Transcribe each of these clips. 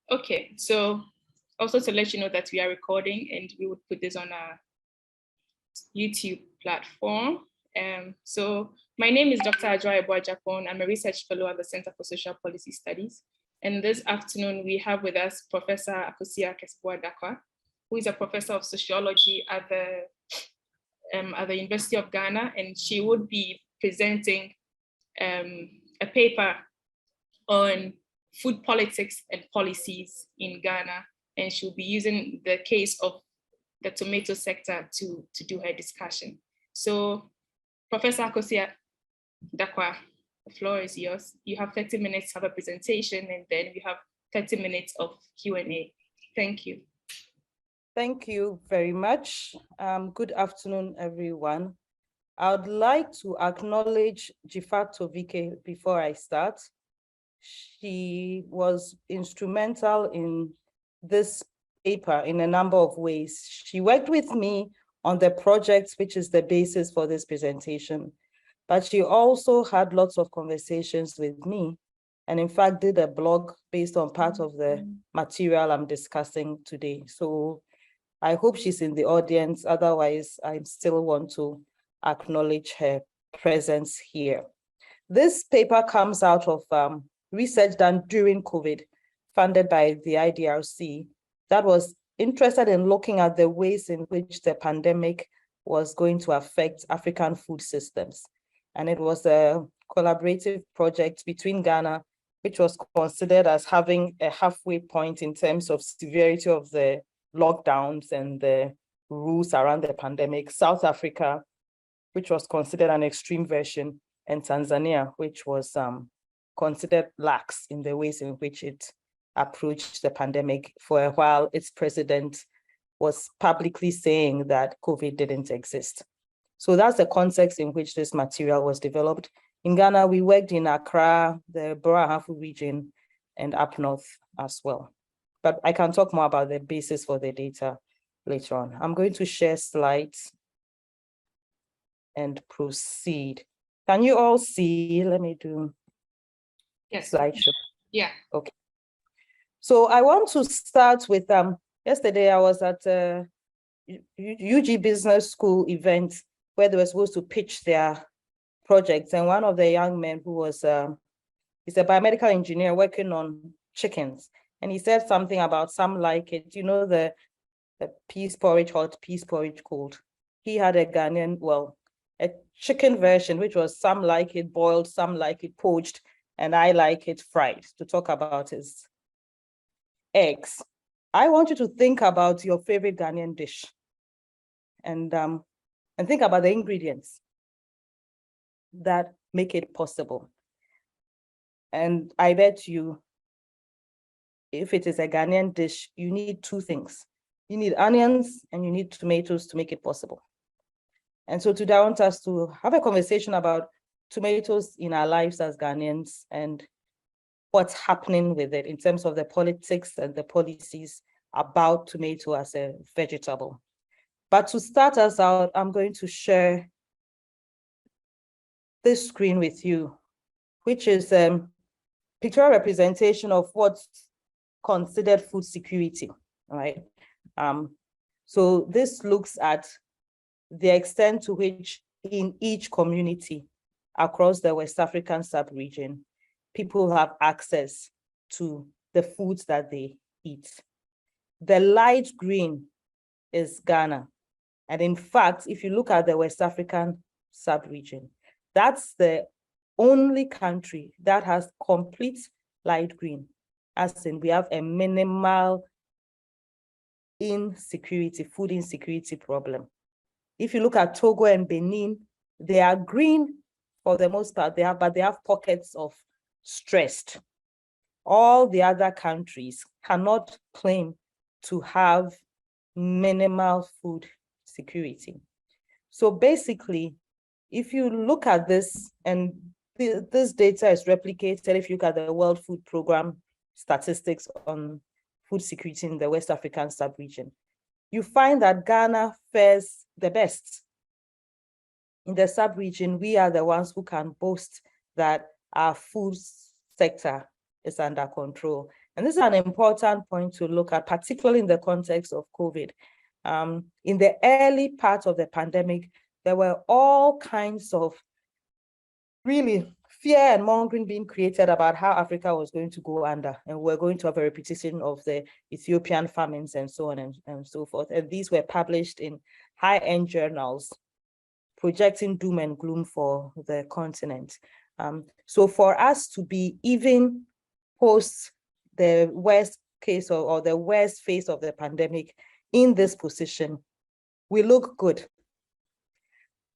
Okay, so also to let you know that we are recording and we would put this on our YouTube platform. So my name is Dr. Ajwa Japon. I'm a research fellow at the Center for Social Policy Studies. And this afternoon, we have with us Professor Akosua K.Darkwah, who is a professor of sociology at the University of Ghana, and she would be presenting a paper on food politics and policies in Ghana, and she'll be using the case of the tomato sector to do her discussion. So, Professor Akosua Darkwah, the floor is yours. You have 30 minutes to have a presentation, and then you have 30 minutes of Q&A. Thank you. Thank you very much. Good afternoon, everyone. I would like to acknowledge Jifato Vike before I start. She was instrumental in this paper in a number of ways. She worked with me on the project, which is the basis for this presentation, but she also had lots of conversations with me, and in fact did a blog based on part of the material I'm discussing today. So I hope she's in the audience. Otherwise, I still want to acknowledge her presence here. This paper comes out of research done during COVID, funded by the IDRC, that was interested in looking at the ways in which the pandemic was going to affect African food systems. And it was a collaborative project between Ghana, which was considered as having a halfway point in terms of severity of the lockdowns and the rules around the pandemic, South Africa, which was considered an extreme version, and Tanzania, which was considered lax in the ways in which it approached the pandemic. For a while, its president was publicly saying that COVID didn't exist. So that's the context in which this material was developed. In Ghana, we worked in Accra, the Bora-Hafu region, and up north as well. But I can talk more about the basis for the data later on. I'm going to share slides and proceed. Can you all see? Let me do slideshow. Yeah. Okay. So I want to start with, yesterday I was at a UG Business School event where they were supposed to pitch their projects. And one of the young men who was, he's a biomedical engineer working on chickens. And he said something about some like it, you know, the peas porridge hot, peas porridge cold. He had a Ghanaian, well, a chicken version, which was some like it boiled, some like it poached, and I like it fried, to talk about his eggs. I want you to think about your favorite Ghanaian dish and think about the ingredients that make it possible. And I bet you, if it is a Ghanaian dish, you need two things. You need onions and you need tomatoes to make it possible. And so today I want us to have a conversation about tomatoes in our lives as Ghanaians and what's happening with it in terms of the politics and the policies about tomato as a vegetable. But to start us out, I'm going to share this screen with you, which is a pictorial representation of what's considered food security, right? So this looks at the extent to which in each community across the West African sub-region, people have access to the foods that they eat. The light green is Ghana. And in fact, if you look at the West African sub-region, that's the only country that has complete light green, as in we have a minimal insecurity, food insecurity problem. If you look at Togo and Benin, they are green for the most part, but they have pockets of stressed. All the other countries cannot claim to have minimal food security. So basically, if you look at this, and this data is replicated, if you look at the World Food Programme statistics on food security in the West African sub-region, you find that Ghana fares the best. In the sub-region, we are the ones who can boast that our food sector is under control. And this is an important point to look at, particularly in the context of COVID. In the early part of the pandemic, there were all kinds of really fear and mongering being created about how Africa was going to go under, and we're going to have a repetition of the Ethiopian famines and so on and so forth. And these were published in high-end journals, projecting doom and gloom for the continent. So for us to be even post the worst case or the worst phase of the pandemic in this position, we look good.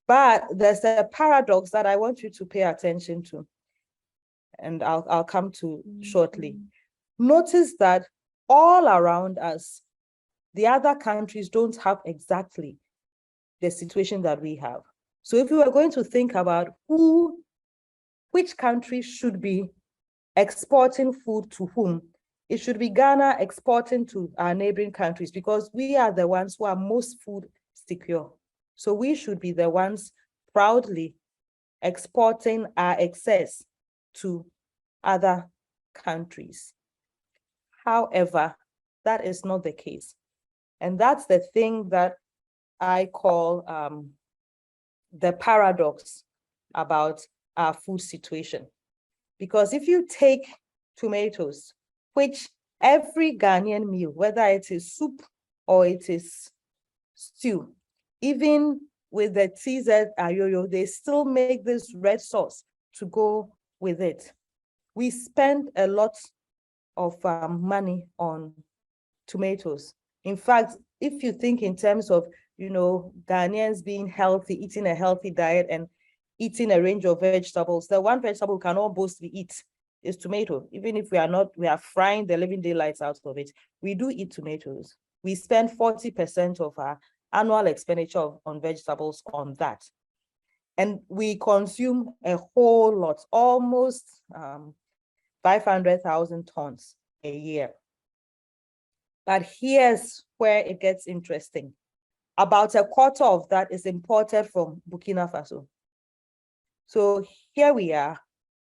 But there's a paradox that I want you to pay attention to, and I'll come to shortly. Notice that all around us, the other countries don't have exactly the situation that we have. So if we were going to think about which country should be exporting food to whom, it should be Ghana exporting to our neighboring countries, because we are the ones who are most food secure. So we should be the ones proudly exporting our excess to other countries. However, that is not the case. And that's the thing that I call the paradox about our food situation. Because if you take tomatoes, which every Ghanaian meal, whether it is soup or it is stew, even with the TZ ayoyo, they still make this red sauce to go with it. We spend a lot of money on tomatoes. In fact, if you think in terms of, Ghanaians being healthy, eating a healthy diet and eating a range of vegetables, the one vegetable we can all boastfully eat is tomato. Even if we are frying the living daylights out of it, we do eat tomatoes. We spend 40% of our annual expenditure on vegetables on that. And we consume a whole lot, almost 500,000 tons a year. But here's where it gets interesting. About a quarter of that is imported from Burkina Faso. So here we are,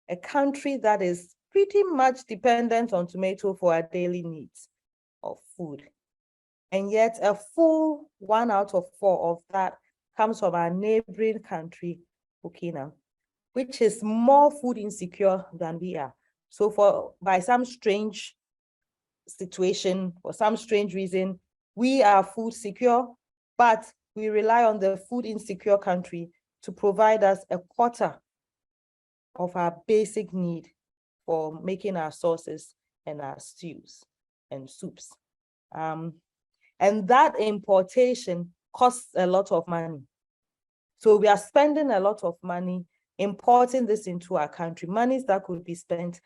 a country that is pretty much dependent on tomato for our daily needs of food. And yet a full 1 out of 4 of that comes from our neighboring country, Burkina, which is more food insecure than we are. So by some strange situation, for some strange reason, we are food secure, but we rely on the food insecure country to provide us a quarter of our basic need for making our sauces and our stews and soups. And that importation costs a lot of money. So we are spending a lot of money importing this into our country, monies that could be spent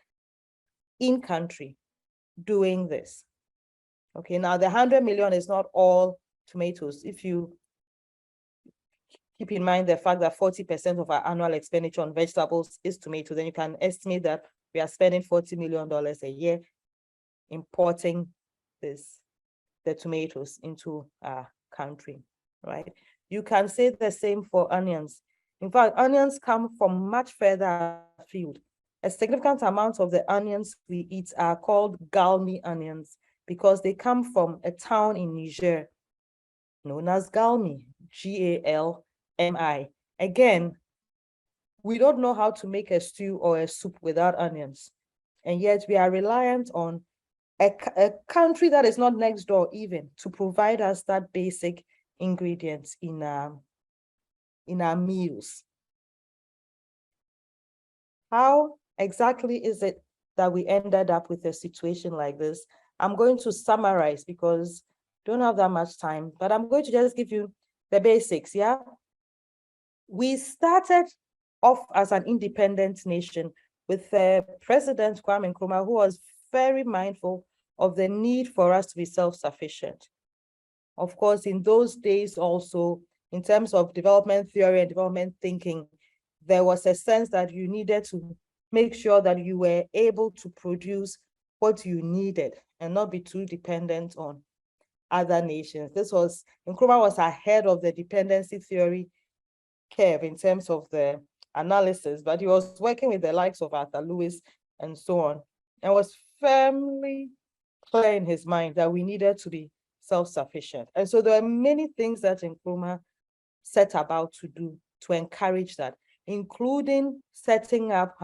in country doing this. Okay, now the 100 million is not all tomatoes. If you keep in mind the fact that 40% of our annual expenditure on vegetables is tomato, then you can estimate that we are spending $40 million a year importing the tomatoes into our country, right? You can say the same for onions. In fact, onions come from much further afield. A significant amount of the onions we eat are called Galmi onions because they come from a town in Niger known as Galmi, Galmi. Again, we don't know how to make a stew or a soup without onions. And yet we are reliant on a country that is not next door even to provide us that basic ingredients in our meals. How exactly is it that we ended up with a situation like this? I'm going to summarize because I don't have that much time, but I'm going to just give you the basics, yeah? We started off as an independent nation with President Kwame Nkrumah, who was very mindful of the need for us to be self-sufficient. Of course, in those days also, in terms of development theory and development thinking, there was a sense that you needed to make sure that you were able to produce what you needed and not be too dependent on other nations. Nkrumah was ahead of the dependency theory curve in terms of the analysis, but he was working with the likes of Arthur Lewis and so on. and was firmly clear in his mind that we needed to be self-sufficient. And so there are many things that Nkrumah set about to do to encourage that, including setting up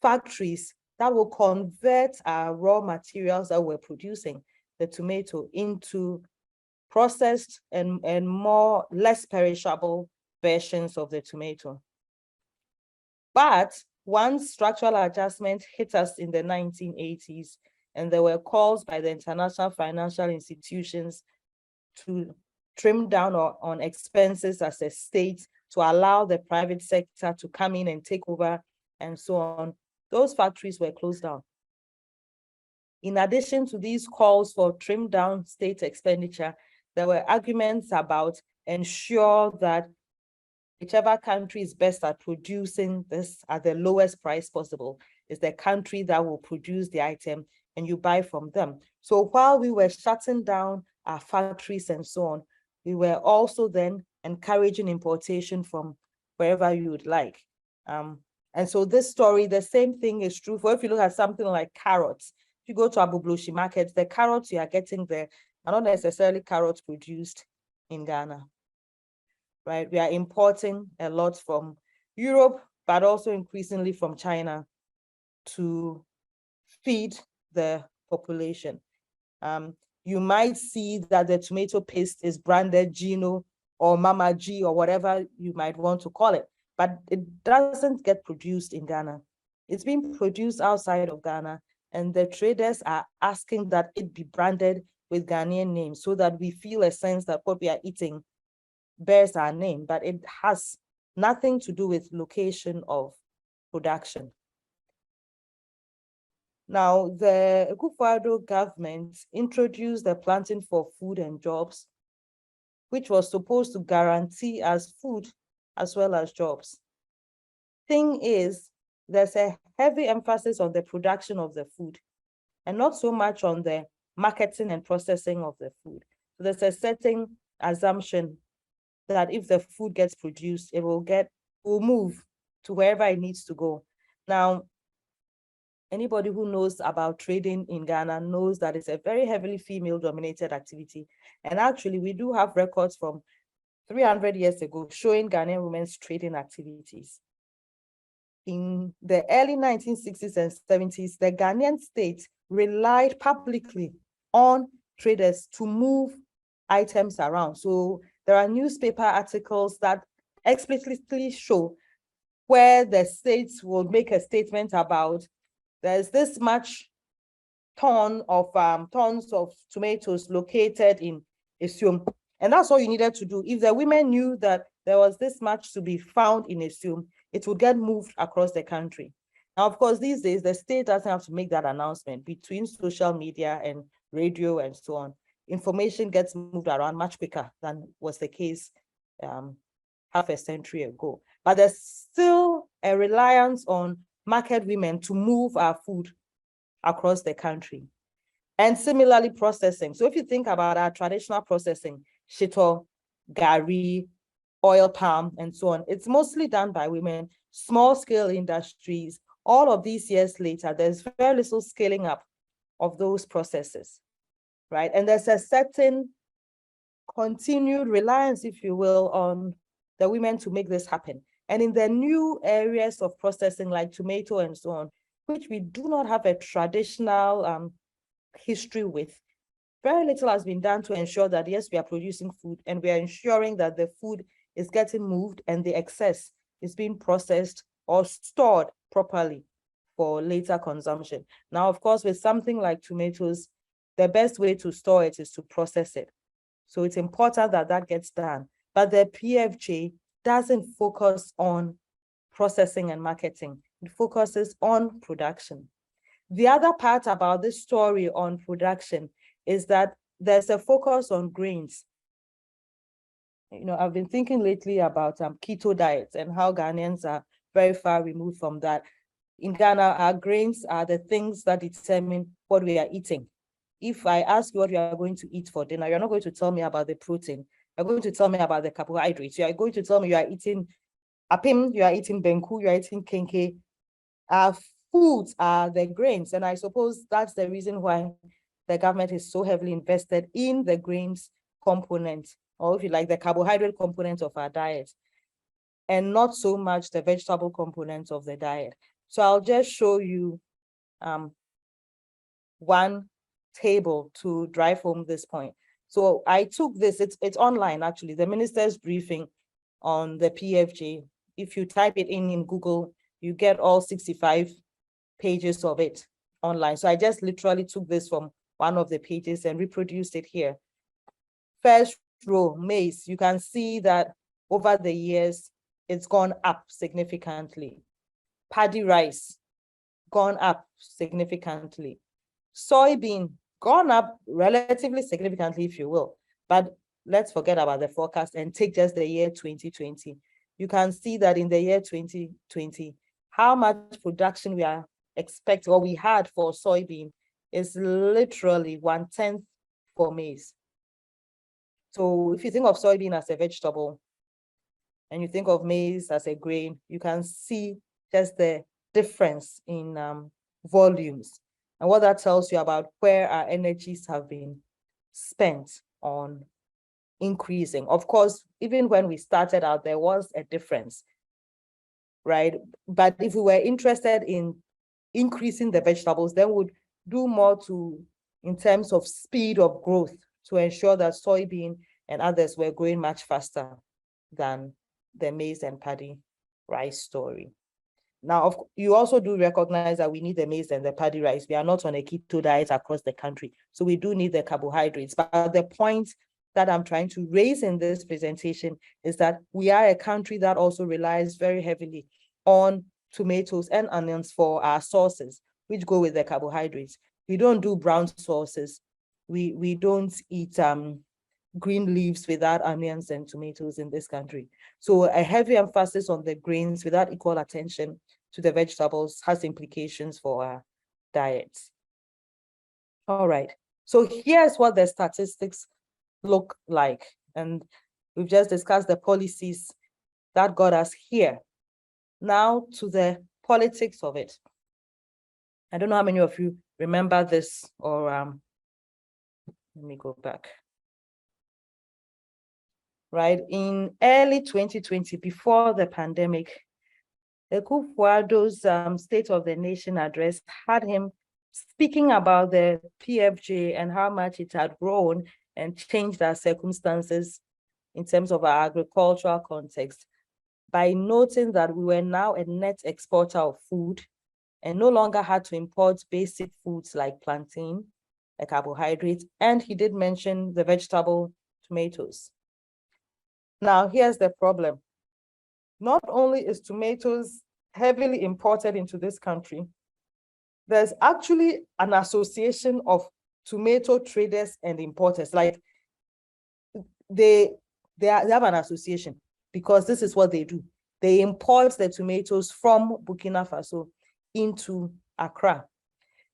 factories that will convert our raw materials that we're producing, the tomato, into processed and less perishable versions of the tomato. But once structural adjustment hit us in the 1980s, and there were calls by the international financial institutions to trim down on expenses as a state, to allow the private sector to come in and take over and so on, those factories were closed down. In addition to these calls for trimmed down state expenditure, there were arguments about ensure that whichever country is best at producing this at the lowest price possible is the country that will produce the item and you buy from them. So while we were shutting down our factories and so on, we were also then encouraging importation from wherever you would like. And so this story, the same thing is true for if you look at something like carrots. If you go to Abubloshi market, the carrots you are getting there are not necessarily carrots produced in Ghana, right? We are importing a lot from Europe, but also increasingly from China to feed the population. You might see that the tomato paste is branded Gino or Mama G or whatever you might want to call it, but it doesn't get produced in Ghana. It's being produced outside of Ghana, and the traders are asking that it be branded with Ghanaian names so that we feel a sense that what we are eating bears our name, but it has nothing to do with location of production. Now, the Akosua government introduced the Planting for Food and Jobs, which was supposed to guarantee us food as well as jobs. Thing is, there's a heavy emphasis on the production of the food and not so much on the marketing and processing of the food. So there's a certain assumption that if the food gets produced, it will move to wherever it needs to go. Now, anybody who knows about trading in Ghana knows that it's a very heavily female-dominated activity. And actually, we do have records from 300 years ago showing Ghanaian women's trading activities. In the early 1960s and 70s, the Ghanaian state relied publicly on traders to move items around. So there are newspaper articles that explicitly show where the states will make a statement about there's this much tons of tomatoes located in Esium. And that's all you needed to do. If the women knew that there was this much to be found in Esium, it would get moved across the country. Now, of course, these days, the state doesn't have to make that announcement between social media and radio and so on. Information gets moved around much quicker than was the case half a century ago. But there's still a reliance on market women to move our food across the country. And similarly, processing. So if you think about our traditional processing, shito, gari, oil palm, and so on, it's mostly done by women, small-scale industries. All of these years later, there's very little scaling up of those processes, right? And there's a certain continued reliance, if you will, on the women to make this happen. And in the new areas of processing like tomato and so on, which we do not have a traditional history with, very little has been done to ensure that, yes, we are producing food and we are ensuring that the food is getting moved and the excess is being processed or stored properly for later consumption. Now, of course, with something like tomatoes, the best way to store it is to process it. So it's important that that gets done. But the PFJ doesn't focus on processing and marketing. It focuses on production. The other part about this story on production is that there's a focus on grains. You know, I've been thinking lately about keto diets and how Ghanaians are very far removed from that. In Ghana, our grains are the things that determine what we are eating. If I ask you what you are going to eat for dinner, you're not going to tell me about the protein. You're going to tell me about the carbohydrates. You are going to tell me you are eating apim, you are eating benku, you are eating kenke. Our foods are the grains. And I suppose that's the reason why the government is so heavily invested in the grains component, or if you like, the carbohydrate component of our diet, and not so much the vegetable component of the diet. So I'll just show you one table to drive home this point. So I took this, it's online actually, the minister's briefing on the PFJ. If you type it in Google, you get all 65 pages of it online. So I just literally took this from one of the pages and reproduced it here. First row, maize, you can see that over the years, it's gone up significantly. Paddy rice, gone up significantly. Soybean, gone up relatively significantly, if you will. But let's forget about the forecast and take just the year 2020. You can see that in the year 2020, how much production we are expecting, or we had for soybean, is literally 1/10 for maize. So if you think of soybean as a vegetable and you think of maize as a grain, you can see just the difference in volumes and what that tells you about where our energies have been spent on increasing. Of course, even when we started out, there was a difference, right? But if we were interested in increasing the vegetables, then we'd do more in terms of speed of growth to ensure that soybean and others were growing much faster than the maize and paddy rice story. Now, you also do recognize that we need the maize and the paddy rice. We are not on a keto diet across the country, so we do need the carbohydrates. But the point that I'm trying to raise in this presentation is that we are a country that also relies very heavily on tomatoes and onions for our sauces, which go with the carbohydrates. We don't do brown sauces. We don't eat green leaves without onions and tomatoes in this country. So a heavy emphasis on the grains without equal attention to the vegetables has implications for our diets. All right, so here's what the statistics look like. And we've just discussed the policies that got us here. Now to the politics of it. I don't know how many of you remember this, or let me go back. Right, in early 2020, before the pandemic, Akosua State of the Nation address had him speaking about the PFJ and how much it had grown and changed our circumstances in terms of our agricultural context, by noting that we were now a net exporter of food and no longer had to import basic foods like plantain, a carbohydrate, and he did mention the vegetable tomatoes. Now, here's the problem. Not only is tomatoes heavily imported into this country, there's actually an association of tomato traders and importers. Like they have an association because this is what they do. They import the tomatoes from Burkina Faso into Accra.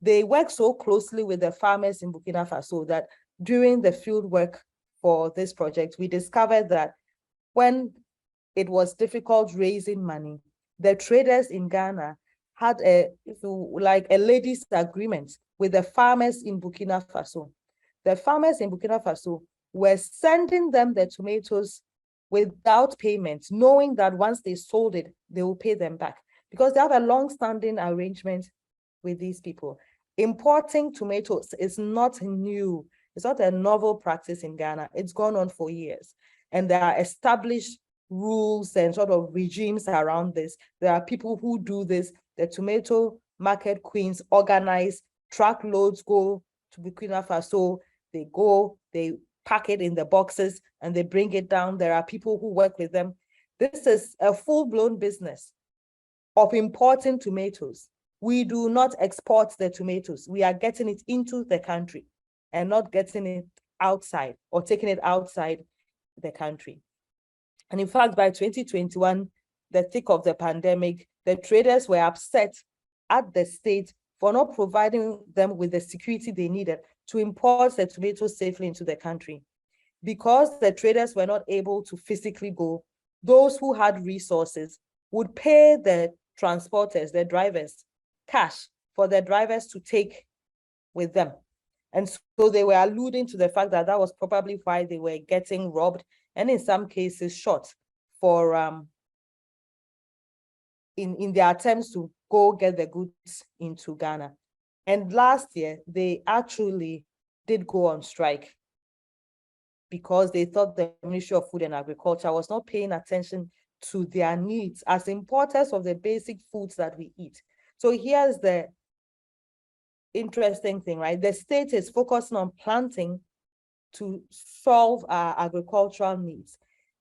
They work so closely with the farmers in Burkina Faso that during the field work for this project, we discovered that when it was difficult raising money, the traders in Ghana had a ladies' agreement with the farmers in Burkina Faso. The farmers in Burkina Faso were sending them the tomatoes without payment, knowing that once they sold it, they will pay them back, because they have a long-standing arrangement with these people. Importing tomatoes is not new. It's not a novel practice in Ghana. It's gone on for years. And there are established rules and sort of regimes around this. There are people who do this. The tomato market queens organize, truckloads go to Burkina Faso. They go, they pack it in the boxes and they bring it down. There are people who work with them. This is a full-blown business of importing tomatoes. We do not export the tomatoes. We are getting it into the country and not getting it outside or taking it outside the country. And in fact, by 2021, the thick of the pandemic, the traders were upset at the state for not providing them with the security they needed to import the tomatoes safely into the country. Because the traders were not able to physically go, those who had resources would pay the transporters, the drivers, cash for the drivers to take with them. And so they were alluding to the fact that that was probably why they were getting robbed and in some cases shot for in their attempts to go get the goods into Ghana. And last year, they actually did go on strike because they thought the Ministry of Food and Agriculture was not paying attention to their needs as importers of the basic foods that we eat. So here's the interesting thing, right? The state is focusing on planting to solve our agricultural needs.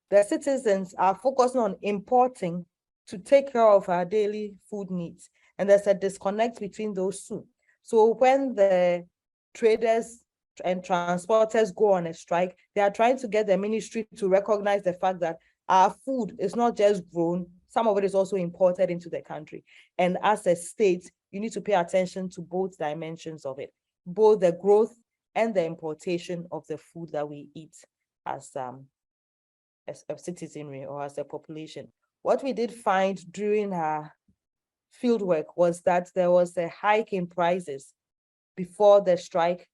The citizens are focusing on importing to take care of our daily food needs. And there's a disconnect between those two. So when the traders and transporters go on a strike, they are trying to get the ministry to recognize the fact that our food is not just grown, some of it is also imported into the country. And as a state, you need to pay attention to both dimensions of it, both the growth and the importation of the food that we eat as a citizenry or as a population. What we did find during our fieldwork was that there was a hike in prices before the strike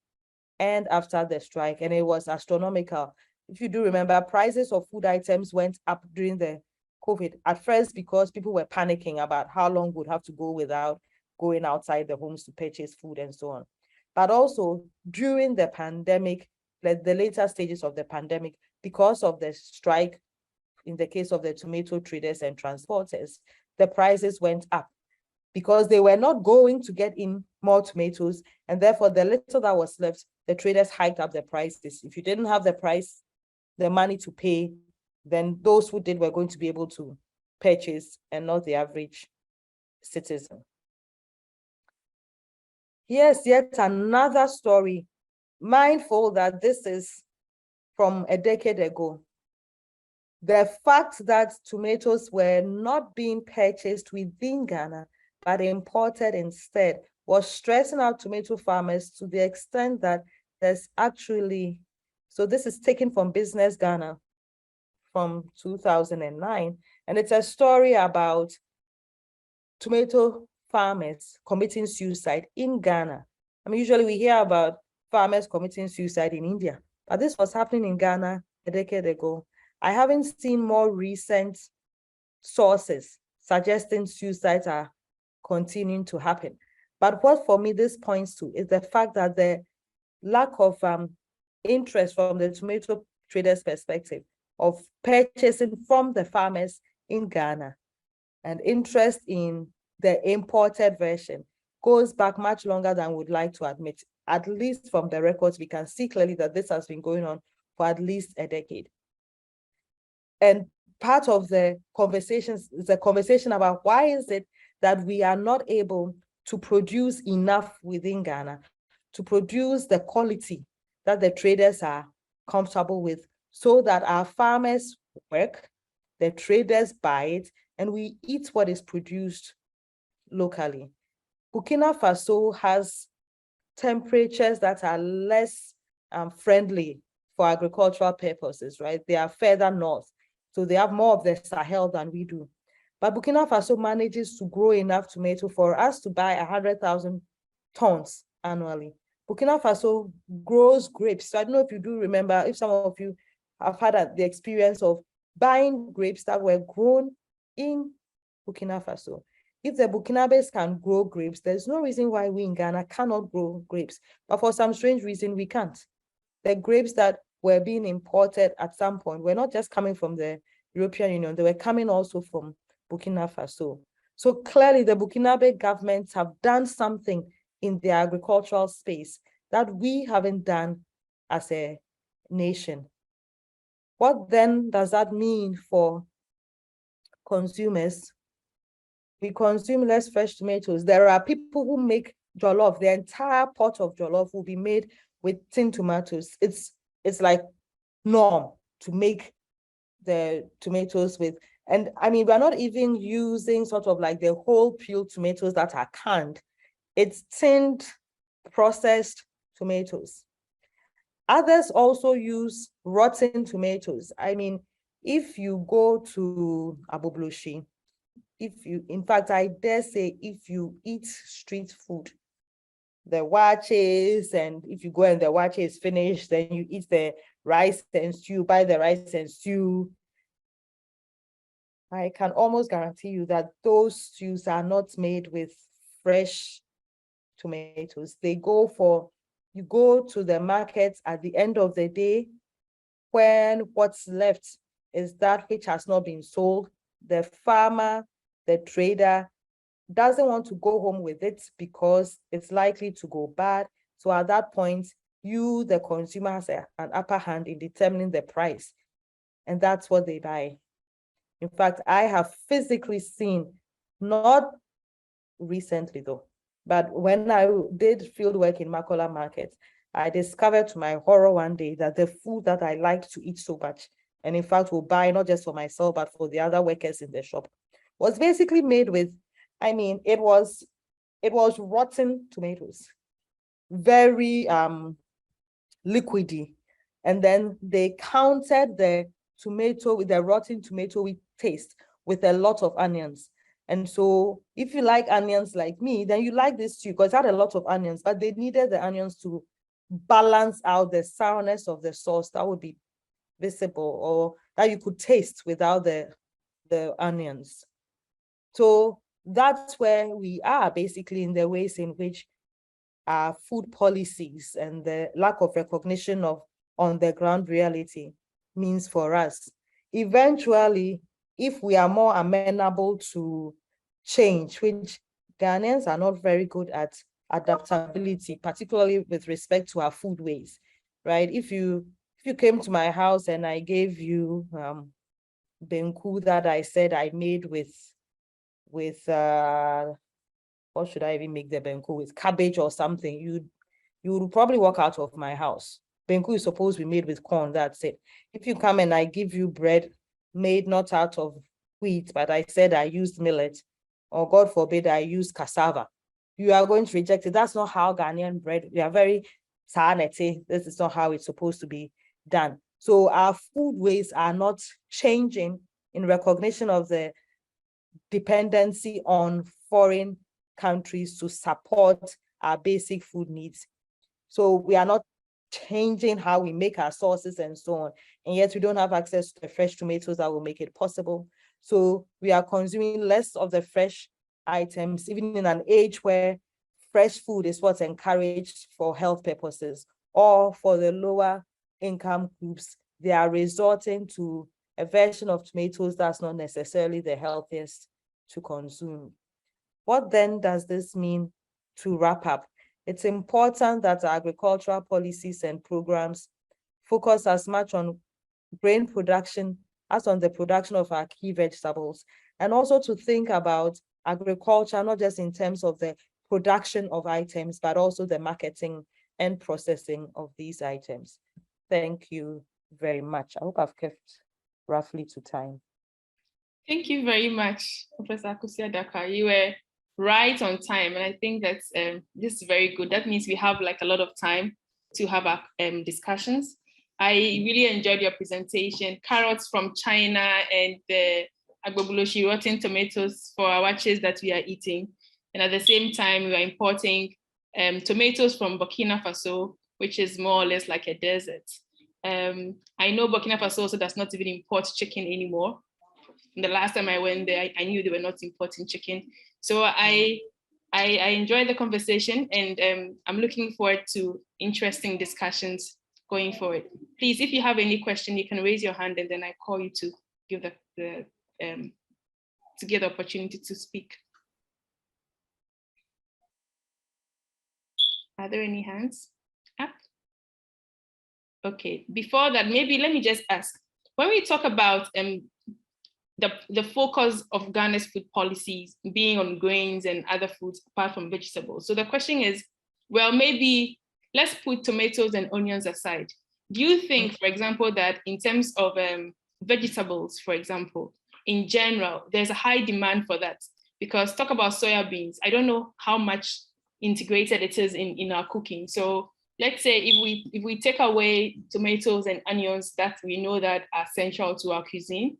and after the strike, and it was astronomical. If you do remember, prices of food items went up during the COVID at first because people were panicking about how long would have to go without going outside the homes to purchase food and so on. But also during the pandemic, the later stages of the pandemic, because of the strike, in the case of the tomato traders and transporters, the prices went up because they were not going to get in more tomatoes, and therefore the little that was left, the traders hiked up the prices. If you didn't have the money to pay, then those who did were going to be able to purchase and not the average citizen. Here's yet another story, mindful that this is from a decade ago. The fact that tomatoes were not being purchased within Ghana, but imported instead, was stressing out tomato farmers to the extent that there's actually, so this is taken from Business Ghana from 2009, and it's a story about tomato farmers committing suicide in Ghana. I mean, usually we hear about farmers committing suicide in India, but this was happening in Ghana a decade ago. I haven't seen more recent sources suggesting suicides are continuing to happen. But what for me this points to is the fact that the lack of interest from the tomato traders' perspective of purchasing from the farmers in Ghana and interest in the imported version goes back much longer than we'd like to admit. At least from the records, we can see clearly that this has been going on for at least a decade. And part of the conversations is a conversation about why is it that we are not able to produce enough within Ghana to produce the quality that the traders are comfortable with, so that our farmers work, the traders buy it, and we eat what is produced locally. Burkina Faso has temperatures that are less friendly for agricultural purposes, right? They are further north, so they have more of the Sahel than we do. But Burkina Faso manages to grow enough tomato for us to buy 100,000 tons annually. Burkina Faso grows grapes. So I don't know if you do remember, if some of you have had the experience of buying grapes that were grown in Burkina Faso. If the Burkinabes can grow grapes, there's no reason why we in Ghana cannot grow grapes. But for some strange reason, we can't. The grapes that were being imported at some point were not just coming from the European Union, they were coming also from Burkina Faso. So clearly the Burkinabe governments have done something in the agricultural space that we haven't done as a nation. What then does that mean for consumers? We consume less fresh tomatoes. There are people who make jollof. The entire pot of jollof will be made with tin tomatoes. It's like norm to make the tomatoes with, and I mean, we're not even using sort of like the whole peeled tomatoes that are canned. It's tinned, processed tomatoes. Others also use rotten tomatoes. I mean, if you go to Abobloshi, in fact, I dare say, if you eat street food, the watches, and if you go and the watch is finished, then you eat the rice and stew, buy the rice and stew, I can almost guarantee you that those stews are not made with fresh tomatoes. You go to the market at the end of the day when what's left is that which has not been sold. The farmer, the trader doesn't want to go home with it because it's likely to go bad. So at that point, you, the consumer, has an upper hand in determining the price. And that's what they buy. In fact, I have physically seen, not recently though, but when I did field work in Makola Market, I discovered to my horror one day that the food that I like to eat so much, and in fact will buy not just for myself, but for the other workers in the shop, was basically made with, it was rotten tomatoes, very liquidy. And then they countered the tomato with the rotten tomato with taste with a lot of onions. And so if you like onions like me, then you like this too, because it had a lot of onions, but they needed the onions to balance out the sourness of the sauce that would be visible or that you could taste without the onions. So that's where we are basically in the ways in which our food policies and the lack of recognition of on-the-ground reality means for us. Eventually, if we are more amenable to change, which Ghanaians are not very good at adaptability, particularly with respect to our food ways, right? If you came to my house and I gave you benku that I said I made with what should I even make the benku with? Cabbage or something, you would probably walk out of my house. Benku is supposed to be made with corn, that's it. If you come and I give you bread made not out of wheat, but I said I used millet, or God forbid I use cassava, you are going to reject it. That's not how Ghanaian bread, we are very sanity. This is not how it's supposed to be done. So our food ways are not changing in recognition of the dependency on foreign countries to support our basic food needs. So we are not changing how we make our sauces and so on. And yet we don't have access to the fresh tomatoes that will make it possible. So we are consuming less of the fresh items, even in an age where fresh food is what's encouraged for health purposes, or for the lower income groups, they are resorting to a version of tomatoes that's not necessarily the healthiest to consume. What then does this mean to wrap up? It's important that our agricultural policies and programs focus as much on grain production as on the production of our key vegetables, and also to think about agriculture, not just in terms of the production of items, but also the marketing and processing of these items. Thank you very much. I hope I've kept roughly to time. Thank you very much, Professor Akosua. You were right on time, and I think that's this is very good. That means we have like a lot of time to have our discussions. I really enjoyed your presentation. Carrots from China and the agbobuloshi, rotten tomatoes for our watches that we are eating. And at the same time, we are importing tomatoes from Burkina Faso, which is more or less like a desert. I know Burkina Faso also does not even import chicken anymore. The last time I went there, I knew they were not importing chicken. So I enjoyed the conversation, and I'm looking forward to interesting discussions going forward. Please, if you have any question, you can raise your hand, and then I call you to give the opportunity to speak. Are there any hands up? Okay, before that, maybe let me just ask, when we talk about the focus of Ghana's food policies being on grains and other foods apart from vegetables. So the question is, well, maybe let's put tomatoes and onions aside. Do you think, for example, that in terms of vegetables, for example, in general, there's a high demand for that? Because talk about soya beans, I don't know how much integrated it is in our cooking. So let's say if we take away tomatoes and onions that we know that are central to our cuisine,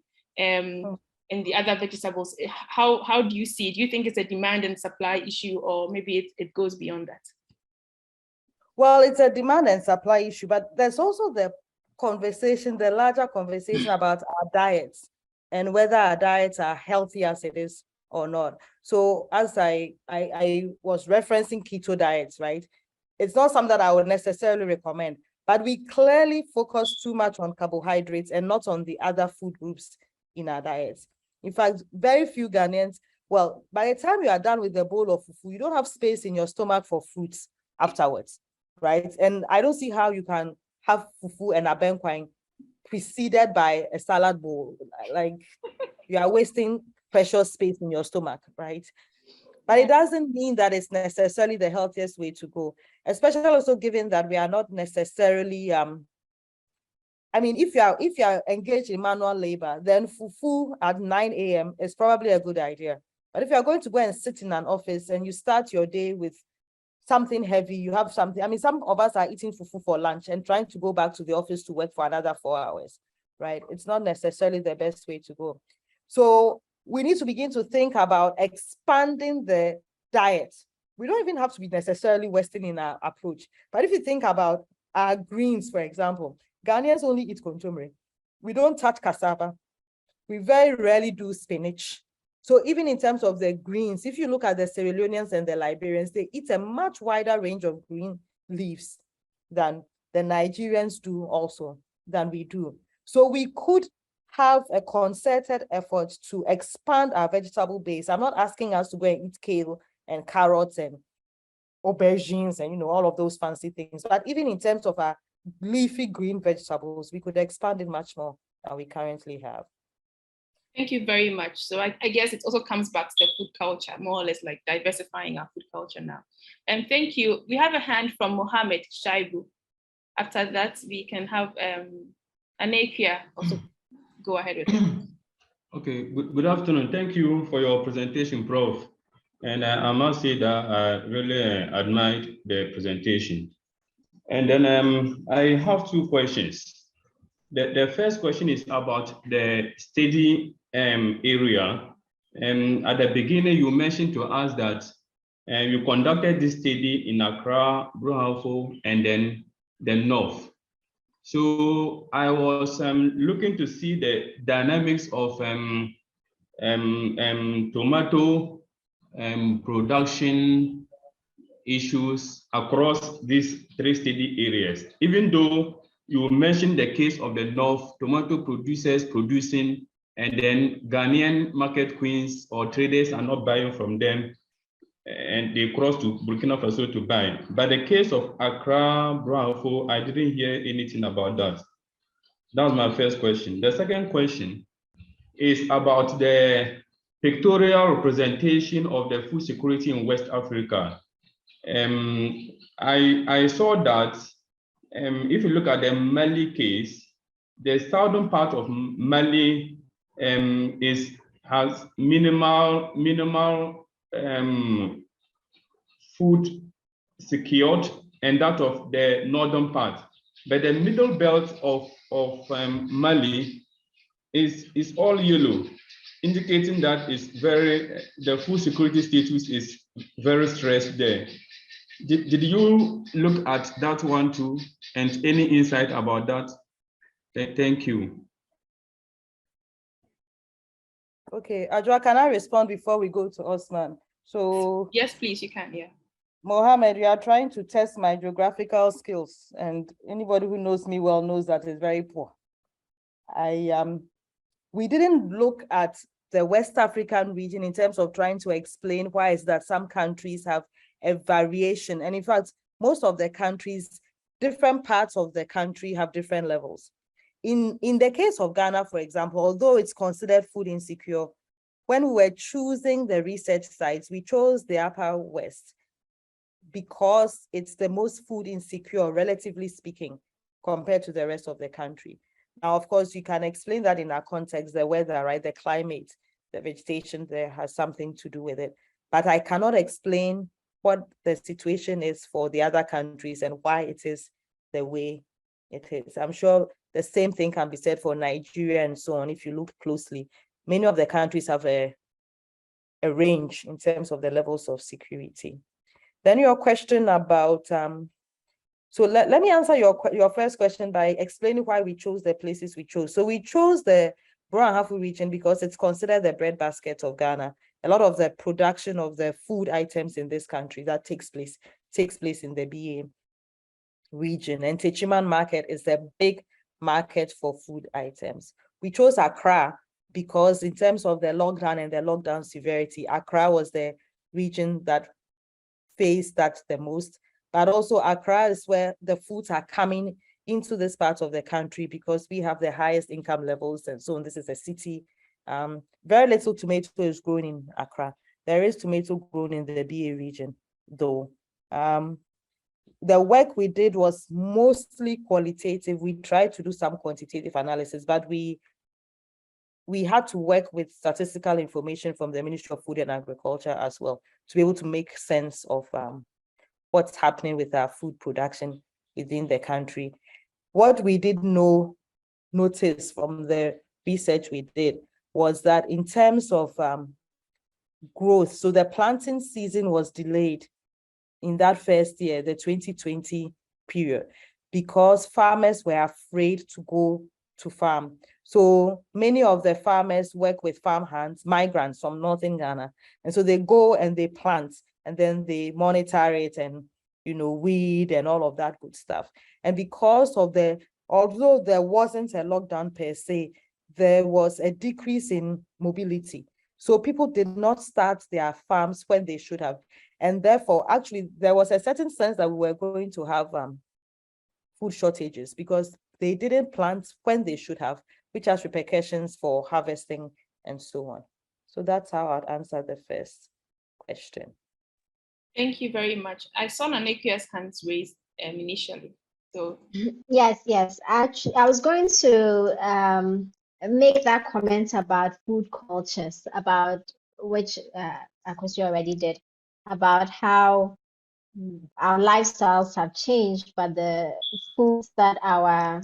and the other vegetables. How do you see it? Do you think it's a demand and supply issue, or maybe it goes beyond that? Well, it's a demand and supply issue, but there's also the larger conversation about our diets and whether our diets are healthy as it is or not. So as I was referencing keto diets, right? It's not something that I would necessarily recommend, but we clearly focus too much on carbohydrates and not on the other food groups in our diets. In fact, very few Ghanaians, well, by the time you are done with the bowl of fufu, you don't have space in your stomach for fruits afterwards, right? And I don't see how you can have fufu and abenkwang preceded by a salad bowl. Like, you are wasting precious space in your stomach, right? But it doesn't mean that it's necessarily the healthiest way to go, especially also given that we are not necessarily, I mean, if you are engaged in manual labor, then fufu at 9 a.m. is probably a good idea. But if you're going to go and sit in an office and you start your day with something heavy, you have something, I mean, some of us are eating fufu for lunch and trying to go back to the office to work for another 4 hours, right? It's not necessarily the best way to go. So we need to begin to think about expanding the diet. We don't even have to be necessarily Western in our approach. But if you think about our greens, for example, Ghanaians only eat kontomire. We don't touch cassava. We very rarely do spinach. So even in terms of the greens, if you look at the Sierra Leoneans and the Liberians, they eat a much wider range of green leaves than the Nigerians do also, than we do. So we could have a concerted effort to expand our vegetable base. I'm not asking us to go and eat kale and carrots and aubergines and, all of those fancy things. But even in terms of our leafy green vegetables, we could expand it much more than we currently have. Thank you very much. So I guess it also comes back to the food culture, more or less like diversifying our food culture now. And thank you. We have a hand from Mohammed Shaibu. After that, we can have Anekia also go ahead with it. Okay, good afternoon. Thank you for your presentation, Prof. And I must say that I really admired the presentation. And then I have two questions. The first question is about the study area. At the beginning, you mentioned to us that you conducted this study in Accra, Bruhalfo, and then the North. So I was looking to see the dynamics of tomato production issues across these three study areas. Even though you mentioned the case of the North, tomato producers producing, and then Ghanaian market queens or traders are not buying from them, and they cross to Burkina Faso to buy. But the case of Accra, Bruhalfo, I didn't hear anything about that. That was my first question. The second question is about the pictorial representation of the food security in West Africa. I saw that if you look at the Mali case, the southern part of Mali has minimal food secured, and that of the northern part. But the middle belt of Mali is all yellow, indicating that the food security status is very stressed there. Did you look at that one too, and any insight about that? Thank you. Okay, Ajwa, can I respond before we go to Osman? So yes, please, you can. Yeah. Mohammed, you are trying to test my geographical skills, and anybody who knows me well knows that it's very poor. We didn't look at the West African region in terms of trying to explain why is that some countries have a variation. And in fact, most of the countries, different parts of the country have different levels. In the case of Ghana, for example, although it's considered food insecure, when we were choosing the research sites, we chose the Upper West because it's the most food insecure, relatively speaking, compared to the rest of the country. Now, of course, you can explain that in our context, the weather, right? The climate, the vegetation there has something to do with it. But I cannot explain what the situation is for the other countries and why it is the way it is. I'm sure the same thing can be said for Nigeria and so on, if you look closely. many of the countries have a range in terms of the levels of security. Then your question about, so let me answer your first question by explaining why we chose the places we chose. So we chose the Brong-Ahafo region because it's considered the breadbasket of Ghana. A lot of the production of the food items in this country that takes place in the BA region. And Techiman market is the big market for food items. We chose Accra because in terms of the lockdown and the lockdown severity, Accra was the region that faced that the most, but also Accra is where the foods are coming into this part of the country because we have the highest income levels and so on. This is a city. Very little tomato is grown in Accra. There is tomato grown in the BA region though. The work we did was mostly qualitative. We tried to do some quantitative analysis, but we had to work with statistical information from the Ministry of Food and Agriculture as well to be able to make sense of what's happening with our food production within the country. What we did notice from the research we did was that in terms of growth, so the planting season was delayed in that first year, the 2020 period, because farmers were afraid to go to farm. So many of the farmers work with farm hands, migrants from northern Ghana. And so they go and they plant and then they monitor it and, weed and all of that good stuff. And because of although there wasn't a lockdown per se, there was a decrease in mobility. So people did not start their farms when they should have. And therefore, actually, there was a certain sense that we were going to have food shortages because they didn't plant when they should have, which has repercussions for harvesting and so on. So that's how I'd answer the first question. Thank you very much. I saw Nanekia's hands raised initially. So Yes. Actually, I was going to make that comment about food cultures, about which Akosua already did, about how our lifestyles have changed, but the foods that our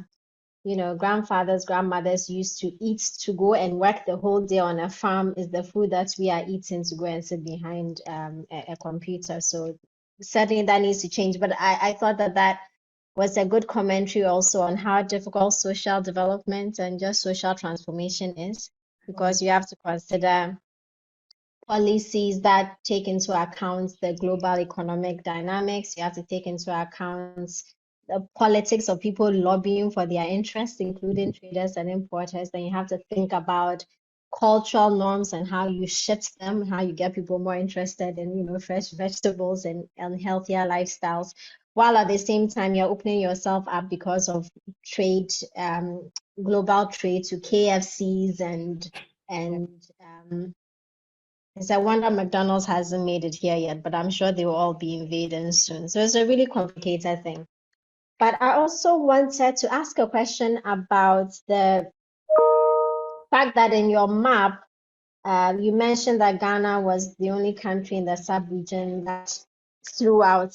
grandfathers, grandmothers used to eat to go and work the whole day on a farm is the food that we are eating to go and sit behind a computer. So certainly that needs to change. But I thought that was a good commentary also on how difficult social development and just social transformation is, because you have to consider policies that take into account the global economic dynamics. You have to take into account the politics of people lobbying for their interests, including traders and importers. Then you have to think about cultural norms and how you shift them, how you get people more interested in fresh vegetables and healthier lifestyles, while at the same time you're opening yourself up because of trade, global trade to KFCs and it's a wonder McDonald's hasn't made it here yet, but I'm sure they will all be invading soon. So it's a really complicated thing. But I also wanted to ask a question about the fact that in your map, you mentioned that Ghana was the only country in the sub-region that throughout,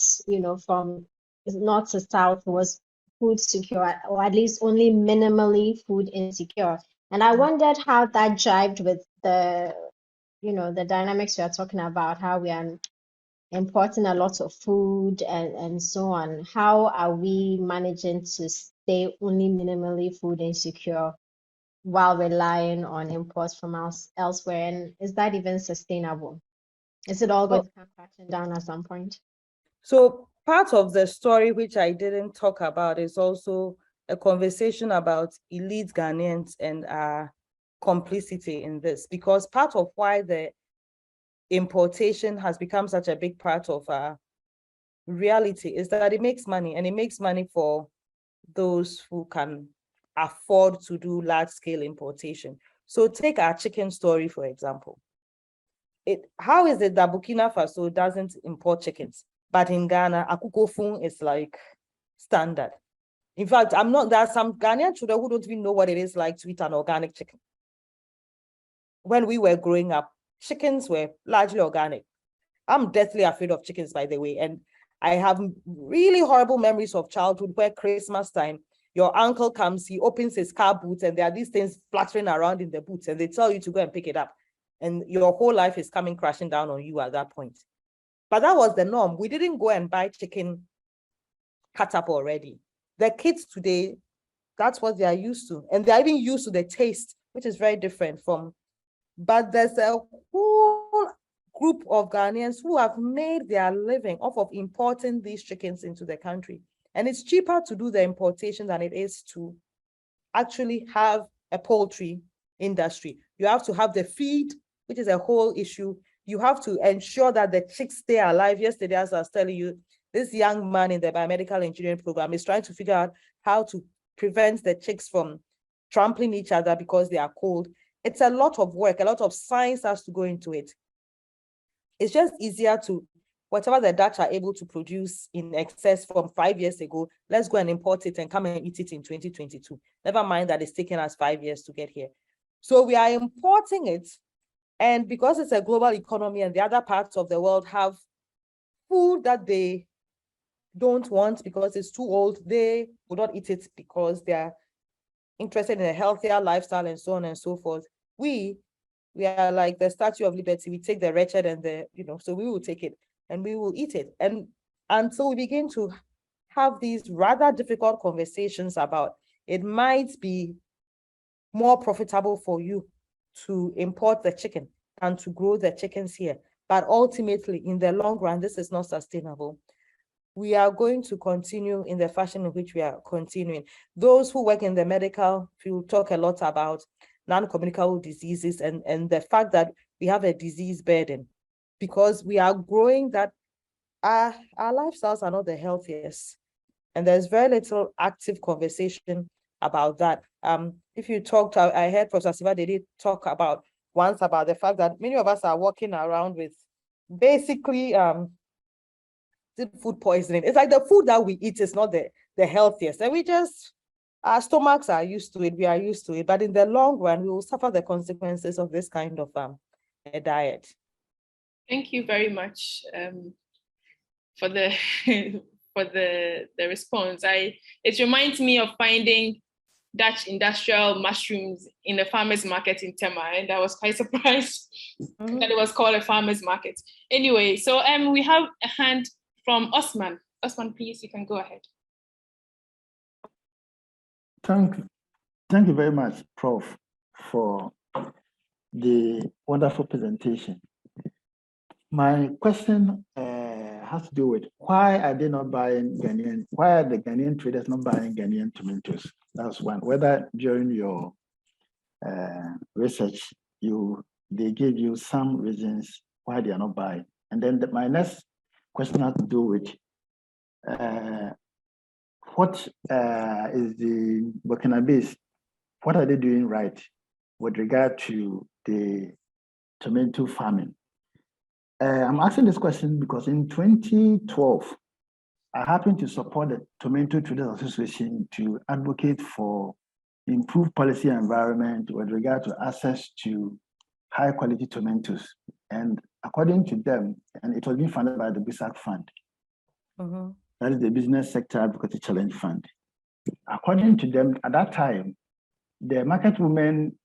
from north to south was food secure, or at least only minimally food insecure. And I wondered how that jived with the dynamics you're talking about, how we are importing a lot of food and so on. How are we managing to stay only minimally food insecure while relying on imports from elsewhere? And is that even sustainable? Is it all going to come crashing down at some point? So part of the story which I didn't talk about is also a conversation about elite Ghanaians and our complicity in this, because part of why the importation has become such a big part of our reality is that it makes money, and it makes money for those who can afford to do large-scale importation. So take our chicken story, for example. How is it that Burkina Faso doesn't import chickens, but in Ghana, akukofun is like standard? In fact, there are some Ghanaian children who don't even know what it is like to eat an organic chicken. When we were growing up, chickens were largely organic. I'm deathly afraid of chickens, by the way. And I have really horrible memories of childhood where Christmas time, Your uncle comes, he opens his car boot, and there are these things fluttering around in the boots, and they tell you to go and pick it up. And your whole life is coming crashing down on you at that point. But that was the norm. We didn't go and buy chicken cut up already. The kids today, that's what they are used to. And they're even used to the taste, which is very different from, but there's a whole group of Ghanaians who have made their living off of importing these chickens into the country. And it's cheaper to do the importation than it is to actually have a poultry industry. You have to have the feed, which is a whole issue. You have to ensure that the chicks stay alive. Yesterday, as I was telling you, this young man in the biomedical engineering program is trying to figure out how to prevent the chicks from trampling each other because they are cold. It's a lot of work, a lot of science has to go into it. It's just easier to, whatever the Dutch are able to produce in excess from 5 years ago, let's go and import it and come and eat it in 2022. Never mind that it's taken us 5 years to get here. So we are importing it. And because it's a global economy and the other parts of the world have food that they don't want because it's too old, they will not eat it because they're interested in a healthier lifestyle and so on and so forth. We are like the Statue of Liberty. We take the wretched and the, so we will take it and we will eat it. And so we begin to have these rather difficult conversations about it might be more profitable for you to import the chicken and to grow the chickens here. But ultimately, in the long run, this is not sustainable. We are going to continue in the fashion in which we are continuing. Those who work in the medical field talk a lot about non-communicable diseases and the fact that we have a disease burden because we are growing that our lifestyles are not the healthiest. And there's very little active conversation about that. If you talked, I heard Professor Siva, they did talk about once about the fact that many of us are walking around with basically food poisoning. It's like the food that we eat is not the healthiest. And our stomachs are used to it, we are used to it. But in the long run, we will suffer the consequences of this kind of a diet. Thank you very much for the for the response. It reminds me of finding Dutch industrial mushrooms in a farmer's market in Tema, and I was quite surprised that it was called a farmer's market. Anyway, so we have a hand from Osman. Osman, please, you can go ahead. Thank you very much, Prof, for the wonderful presentation. My question has to do with why are they not buying Ghanaian? Why are the Ghanaian traders not buying Ghanaian tomatoes? That's one. Whether during your research they gave you some reasons why they are not buying. And then my next question has to do with what is the Burkinabés? What are they doing right with regard to the tomato farming? I'm asking this question because in 2012, I happened to support the Tomato Traders Association to advocate for improved policy environment with regard to access to high quality tomatoes. And according to them, and it was being funded by the BISAC Fund, that is the Business Sector Advocacy Challenge Fund. According to them, at that time, the market women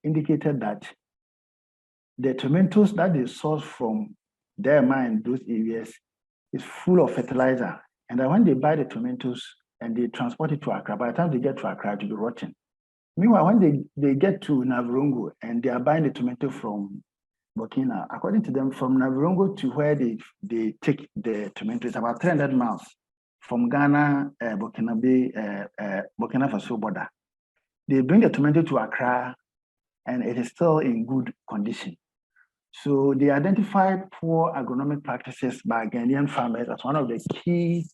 indicated that the tomatoes that they source from their mine, those areas, is full of fertilizer. And then when they buy the tomatoes and they transport it to Accra, by the time they get to Accra, it will be rotten. Meanwhile, when they get to Navrongo and they are buying the tomato from Burkina, according to them, from Navrongo to where they take the tomato, it's about 300 miles from Ghana, Burkina Faso border. They bring the tomato to Accra and it is still in good condition. So they identified poor agronomic practices by Ghanaian farmers as one of the key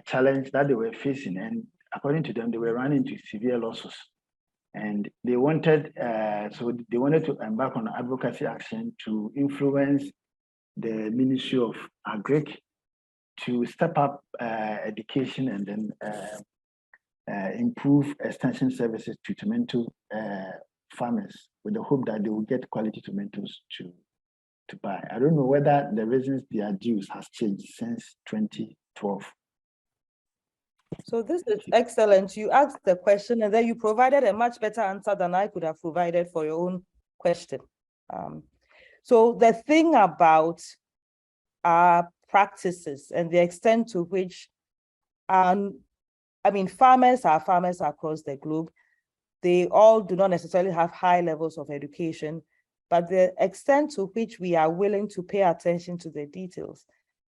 challenges that they were facing. And according to them, they were running into severe losses. And they wanted, to embark on advocacy action to influence the Ministry of Agric to step up education and then improve extension services to tomato farmers with the hope that they will get quality tomatoes to buy. I don't know whether the reasons they are due has changed since 2012. So this is excellent. You asked the question and then you provided a much better answer than I could have provided for your own question. So the thing about our practices and the extent to which, farmers are farmers across the globe. They all do not necessarily have high levels of education, but the extent to which we are willing to pay attention to the details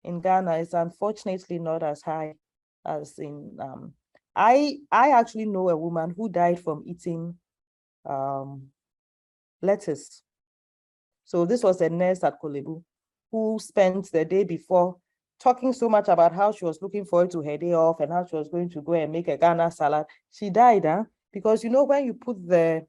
in Ghana is unfortunately not as high as in, I actually know a woman who died from eating lettuce. So this was a nurse at Kolebu who spent the day before talking so much about how she was looking forward to her day off and how she was going to go and make a Ghana salad. She died, because when you put the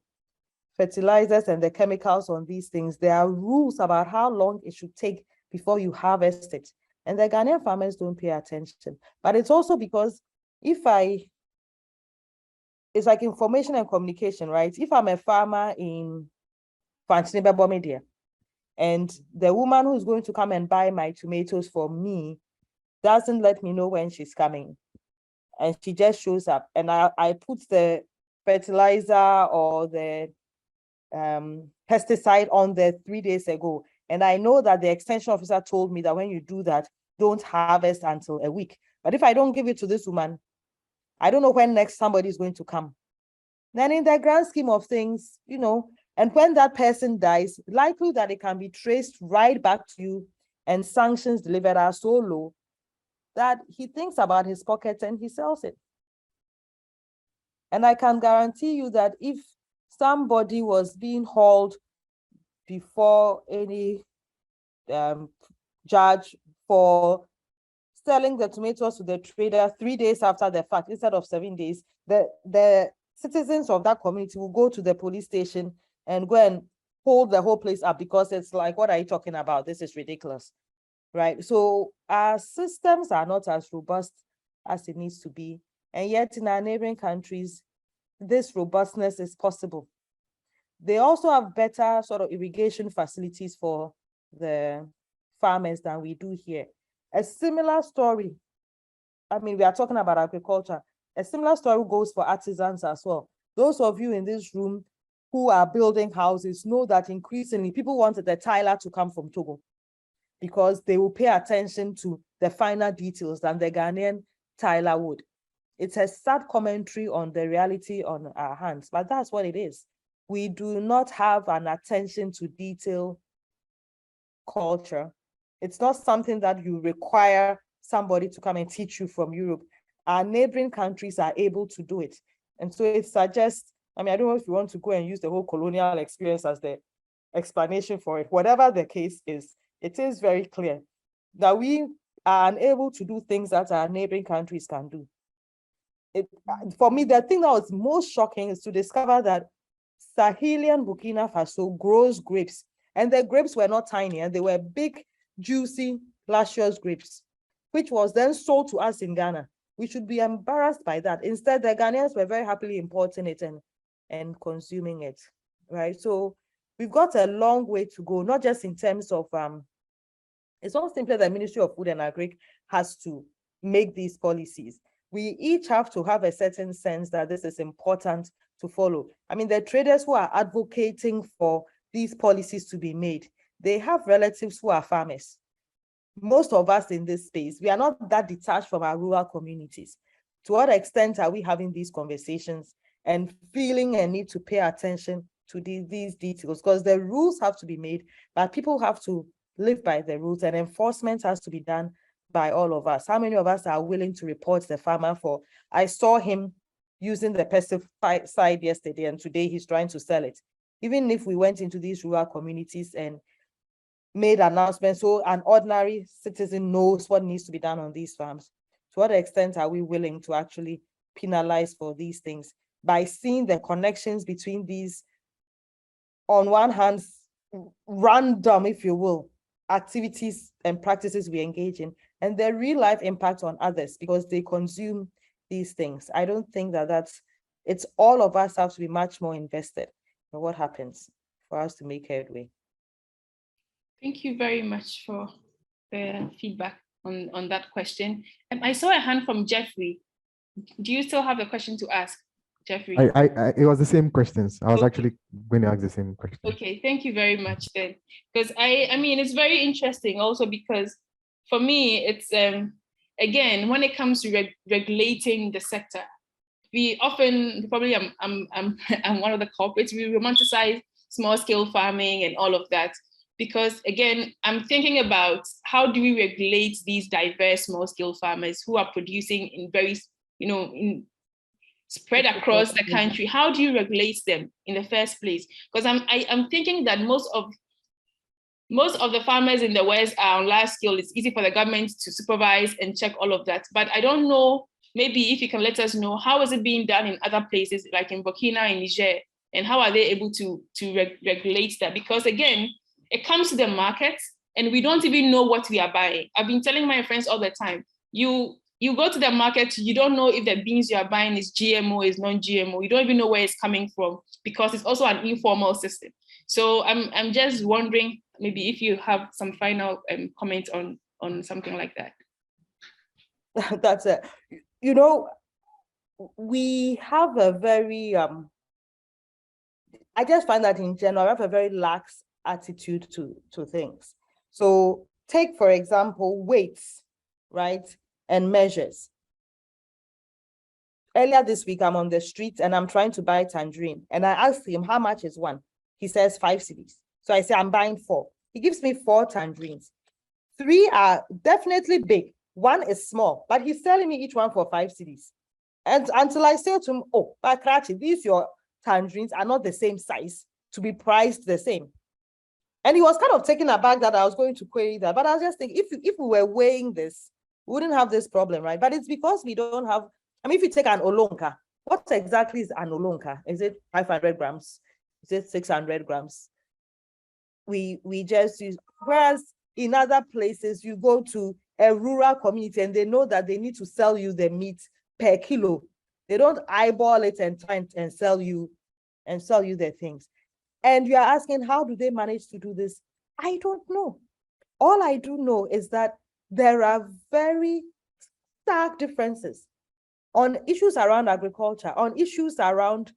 fertilizers and the chemicals on these things, there are rules about how long it should take before you harvest it. And the Ghanaian farmers don't pay attention. But it's also because it's like information and communication, right? If I'm a farmer in Fanchiniba Bomedia, and the woman who's going to come and buy my tomatoes for me doesn't let me know when she's coming, and she just shows up, and I put the fertilizer or the pesticide on there 3 days ago, and I know that the extension officer told me that when you do that, don't harvest until a week. But if I don't give it to this woman, I don't know when next somebody is going to come. Then in the grand scheme of things, and when that person dies, likely that it can be traced right back to you, and sanctions delivered are so low that he thinks about his pockets and he sells it. And I can guarantee you that if somebody was being hauled before any judge for selling the tomatoes to the trader 3 days after the fact instead of 7 days, the citizens of that community will go to the police station and go and hold the whole place up, because it's like, what are you talking about? This is ridiculous, right? So our systems are not as robust as it needs to be. And yet in our neighboring countries, this robustness is possible. They also have better sort of irrigation facilities for the farmers than we do here. A similar story, we are talking about agriculture. A similar story goes for artisans as well. Those of you in this room who are building houses know that increasingly people wanted the tiler to come from Togo, because they will pay attention to the finer details than the Ghanaian tiler would. It's a sad commentary on the reality on our hands, but that's what it is. We do not have an attention to detail culture. It's not something that you require somebody to come and teach you from Europe. Our neighboring countries are able to do it. And so it suggests, I don't know if you want to go and use the whole colonial experience as the explanation for it. Whatever the case is, it is very clear that we are unable to do things that our neighboring countries can do. For me, the thing that was most shocking is to discover that Sahelian Burkina Faso grows grapes, and the grapes were not tiny, and they were big, juicy, luscious grapes, which was then sold to us in Ghana. We should be embarrassed by that. Instead, the Ghanaians were very happily importing it and consuming it, right? So we've got a long way to go, not just in terms of, it's not simply the Ministry of Food and Agric has to make these policies. We each have to have a certain sense that this is important to follow. The traders who are advocating for these policies to be made, they have relatives who are farmers. Most of us in this space, we are not that detached from our rural communities. To what extent are we having these conversations and feeling a need to pay attention to these details? Because the rules have to be made, but people have to live by the rules, and enforcement has to be done by all of us. How many of us are willing to report the farmer for, I saw him using the pesticide yesterday and today he's trying to sell it? Even if we went into these rural communities and made announcements so an ordinary citizen knows what needs to be done on these farms, to what extent are we willing to actually penalize for these things by seeing the connections between these, on one hand, random, if you will, activities and practices we engage in, and their real life impact on others because they consume these things? I don't think it's all of us have to be much more invested in what happens for us to make headway. Thank you very much for the feedback on that question. I saw a hand from Jeffrey. Do you still have a question to ask, Jeffrey? It was the same questions. I was Okay. actually going to ask the same question. Okay, thank you very much then. Because I mean, it's very interesting also because for me, it's again, when it comes to regulating the sector, we often, probably I'm one of the culprits, we romanticize small scale farming and all of that. Because again, I'm thinking about how do we regulate these diverse small scale farmers who are producing in very, spread across the country. How do you regulate them in the first place? Because I'm thinking that most of the farmers in the West are on large scale. It's easy for the government to supervise and check all of that. But I don't know, maybe if you can let us know, how is it being done in other places, like in Burkina and Niger, and how are they able to regulate that? Because again, it comes to the market and we don't even know what we are buying. I've been telling my friends all the time, you go to the market, you don't know if the beans you are buying is GMO, is non-GMO. You don't even know where it's coming from because it's also an informal system. So I'm just wondering, maybe if you have some final comment on something like that. That's it. We have a very, I just find that in general, we have a very lax attitude to things. So take, for example, weights, right? And measures. Earlier this week, I'm on the street and I'm trying to buy tangerine. And I asked him, how much is one? He says 5 cedis. So I say, I'm buying 4. He gives me 4 tangerines. 3 are definitely big. 1 is small, but he's selling me each one for 5 cedis. And until I say to him, oh, but Krachi, these your tangerines are not the same size to be priced the same. And he was kind of taken aback that I was going to query that. But I was just thinking, if we were weighing this, we wouldn't have this problem, right? But it's because we don't have, I mean, if you take an olonka, what exactly is an olonka? Is it 500 grams? Is it 600 grams? We just use, whereas in other places, you go to a rural community and they know that they need to sell you the meat per kilo. They don't eyeball it and try and sell you the things. And you are asking, how do they manage to do this? I don't know. All I do know is that there are very stark differences on issues around agriculture, on issues around,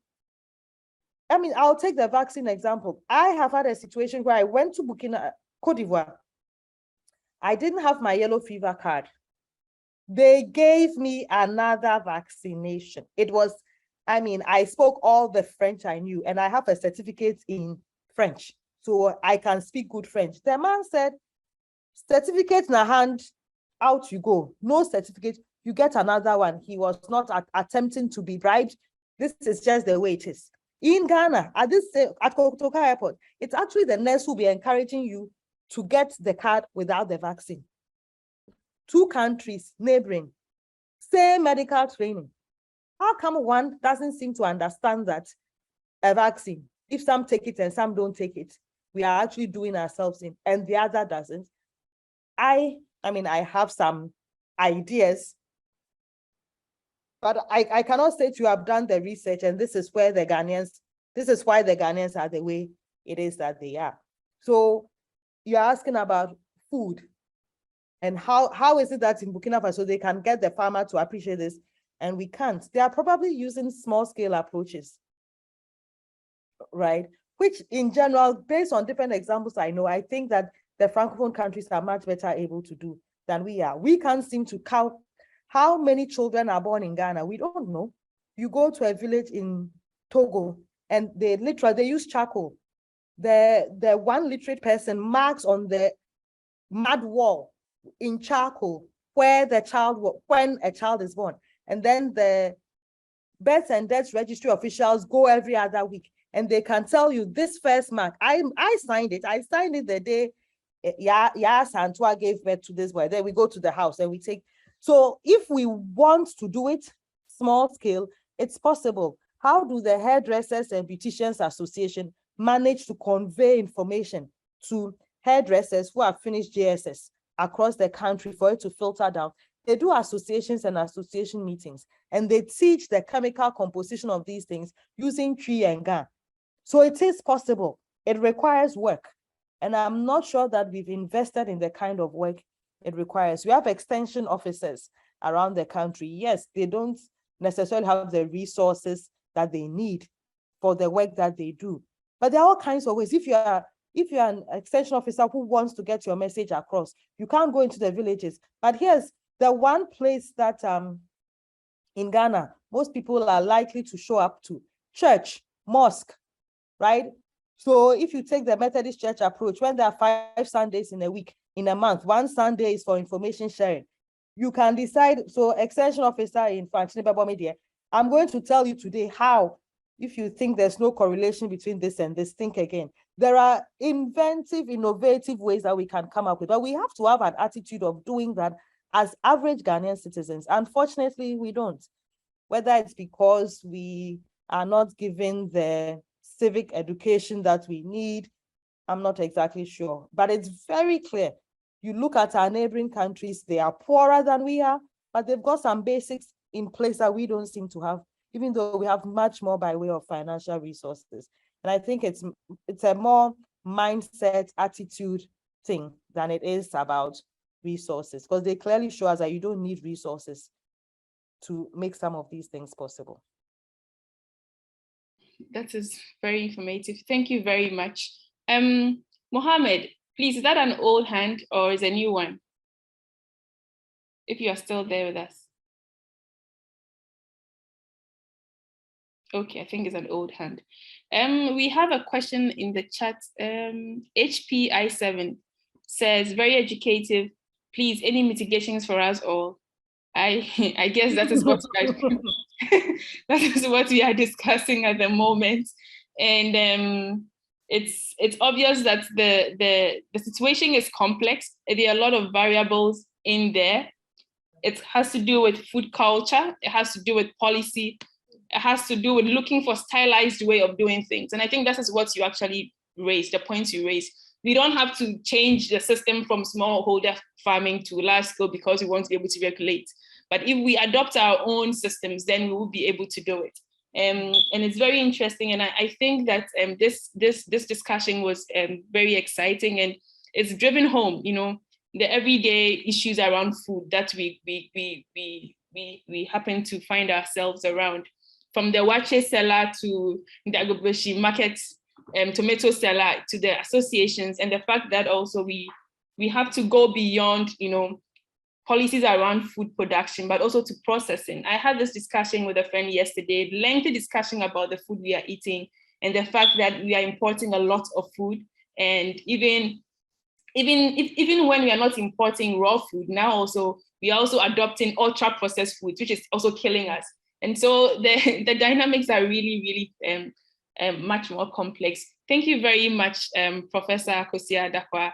I mean, I'll take the vaccine example. I have had a situation where I went to Côte d'Ivoire. I didn't have my yellow fever card. They gave me another vaccination. It was, I mean, I spoke all the French I knew, and I have a certificate in French, so I can speak good French. The man said, certificate in a hand, out you go. No certificate, you get another one. He was not attempting to be bribed. This is just the way it is. In Ghana, at Kotoka Airport, it's actually the nurse who will be encouraging you to get the card without the vaccine. 2 countries neighboring, same medical training. How come one doesn't seem to understand that a vaccine, if some take it and some don't take it, we are actually doing ourselves in, and the other doesn't? I mean, I have some ideas, but I cannot say to you I've done the research and this is why the Ghanaians are the way it is that they are. So you're asking about food and how is it that in Burkina Faso they can get the farmer to appreciate this and we can't? They are probably using small scale approaches, right? Which in general, based on different examples I know, I think that the Francophone countries are much better able to do than we are. We can't seem to count how many children are born in Ghana. We don't know. You go to a village in Togo and they use charcoal. The one literate person marks on the mud wall in charcoal when a child is born. And then the births and deaths registry officials go every other week and they can tell you this first mark. I signed it. I signed it the day Santua gave birth to this boy. Then we go to the house and we take. So if we want to do it small scale, it's possible. How do the Hairdressers and Beauticians Association manage to convey information to hairdressers who have finished JSS across the country for it to filter down? They do associations and association meetings, and they teach the chemical composition of these things using tree and gun. So it is possible. It requires work. And I'm not sure that we've invested in the kind of work it requires. We have extension officers around the country. Yes, they don't necessarily have the resources that they need for the work that they do. But there are all kinds of ways. If you're an extension officer who wants to get your message across, you can't go into the villages. But here's the one place that in Ghana, most people are likely to show up to: church, mosque, right? So if you take the Methodist Church approach, when there are 5 Sundays in a week, in a month, 1 Sunday is for information sharing. You can decide. So extension officer in Fantini Media, I'm going to tell you today how, if you think there's no correlation between this and this, think again. There are inventive, innovative ways that we can come up with, but we have to have an attitude of doing that as average Ghanaian citizens. Unfortunately, we don't. Whether it's because we are not given the civic education that we need, I'm not exactly sure. But it's very clear. You look at our neighboring countries, they are poorer than we are, but they've got some basics in place that we don't seem to have, even though we have much more by way of financial resources. And I think it's a more mindset, attitude thing than it is about resources, because they clearly show us that you don't need resources to make some of these things possible. That is very informative. Thank you very much. Mohammed, please, is that an old hand or is a new one? If you are still there with us. Okay, I think it's an old hand. We have a question in the chat. HPI7 says, very educative. Please, any mitigations for us all? I guess that is what that is what we are discussing at the moment. And it's obvious that the situation is complex. There are a lot of variables in there. It has to do with food culture. It has to do with policy. It has to do with looking for stylized way of doing things. And I think that is what you actually raised, the points you raised. We don't have to change the system from smallholder farming to large scale because we want to be able to regulate. But if we adopt our own systems, then we will be able to do it. And it's very interesting. And I think that this discussion was very exciting, and it's driven home, you know, the everyday issues around food that we happen to find ourselves around, from the wache seller to the Agbogbloshie market tomato seller to the associations, and the fact that also we have to go beyond, you know, policies around food production, but also to processing. I had this discussion with a friend yesterday, lengthy discussion about the food we are eating and the fact that we are importing a lot of food. And even when we are not importing raw food, now also we are also adopting ultra processed foods, which is also killing us. And so the dynamics are really much more complex. Thank you very much, Professor K.Darkwah.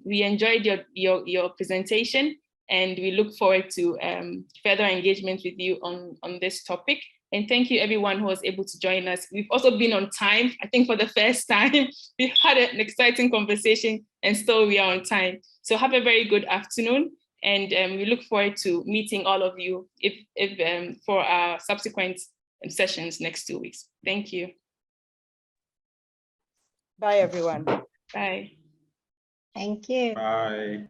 We enjoyed your presentation, and we look forward to further engagement with you on this topic. And thank you everyone who was able to join us. We've also been on time. I think for the first time, we've had an exciting conversation, and still we are on time. So have a very good afternoon, and we look forward to meeting all of you if for our subsequent sessions next 2 weeks. Thank you. Bye, everyone. Bye. Thank you. Bye.